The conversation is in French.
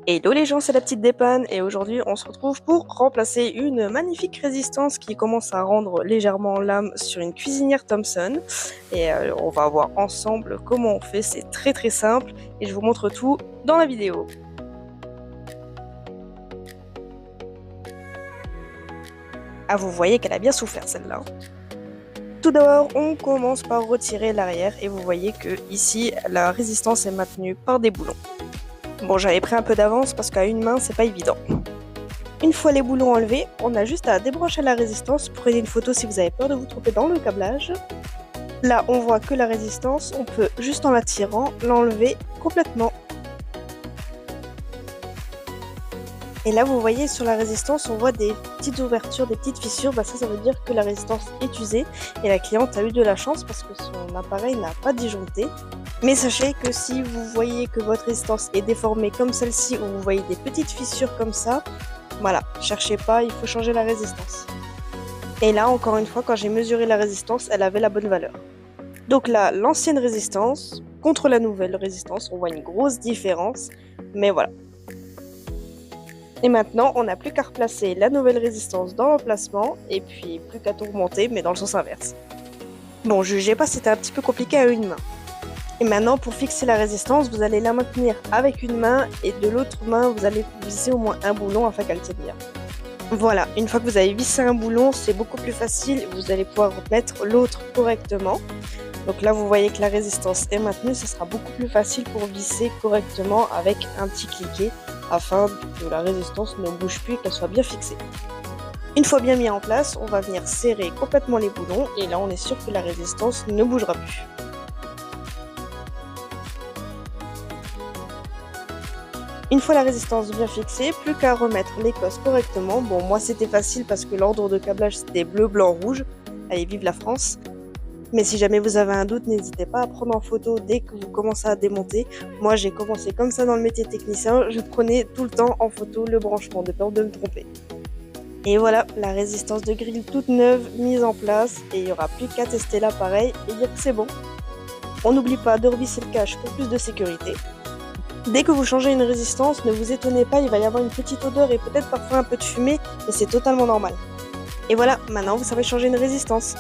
Hello les gens, c'est la petite dépanne et aujourd'hui on se retrouve pour remplacer une magnifique résistance qui commence à rendre légèrement l'âme sur une cuisinière Thomson et on va voir ensemble comment on fait, c'est très simple et je vous montre tout dans la vidéo. Ah, vous voyez qu'elle a bien souffert celle-là. Tout d'abord, on commence par retirer l'arrière et vous voyez que ici la résistance est maintenue par des boulons. Bon, j'avais pris un peu d'avance parce qu'à une main c'est pas évident. Une fois les boulons enlevés, on a juste à débrancher la résistance. Prenez une photo si vous avez peur de vous tromper dans le câblage. Là, on voit que la résistance, on peut juste en la tirant l'enlever complètement. Et là, vous voyez sur la résistance, on voit des petites ouvertures, des petites fissures. Ça veut dire que la résistance est usée et la cliente a eu de la chance parce que son appareil n'a pas disjoncté. Mais sachez que si vous voyez que votre résistance est déformée comme celle-ci ou vous voyez des petites fissures comme ça, voilà, cherchez pas, il faut changer la résistance. Et là, encore une fois, quand j'ai mesuré la résistance, elle avait la bonne valeur. Donc là, l'ancienne résistance contre la nouvelle résistance, on voit une grosse différence, mais voilà. Et maintenant, on n'a plus qu'à replacer la nouvelle résistance dans l'emplacement et puis plus qu'à tout remonter, mais dans le sens inverse. Bon, jugez pas, c'était un petit peu compliqué à une main. Et maintenant, pour fixer la résistance, vous allez la maintenir avec une main et de l'autre main, vous allez visser au moins un boulon afin qu'elle tienne bien. Voilà, une fois que vous avez vissé un boulon, c'est beaucoup plus facile, vous allez pouvoir remettre l'autre correctement. Donc là, vous voyez que la résistance est maintenue, ce sera beaucoup plus facile pour visser correctement avec un petit cliquet afin que la résistance ne bouge plus et qu'elle soit bien fixée. Une fois bien mis en place, on va venir serrer complètement les boulons et là, on est sûr que la résistance ne bougera plus. Une fois la résistance bien fixée, plus qu'à remettre l'écosse correctement. Bon, moi c'était facile parce que l'ordre de câblage c'était bleu, blanc, rouge. Allez, vive la France! Mais si jamais vous avez un doute, n'hésitez pas à prendre en photo dès que vous commencez à démonter. Moi j'ai commencé comme ça dans le métier de technicien, je prenais tout le temps en photo le branchement de peur de me tromper. Et voilà, la résistance de grille toute neuve mise en place et il n'y aura plus qu'à tester l'appareil et dire que c'est bon. On n'oublie pas de revisser le cache pour plus de sécurité. Dès que vous changez une résistance, ne vous étonnez pas, il va y avoir une petite odeur et peut-être parfois un peu de fumée, mais c'est totalement normal. Et voilà, maintenant vous savez changer une résistance.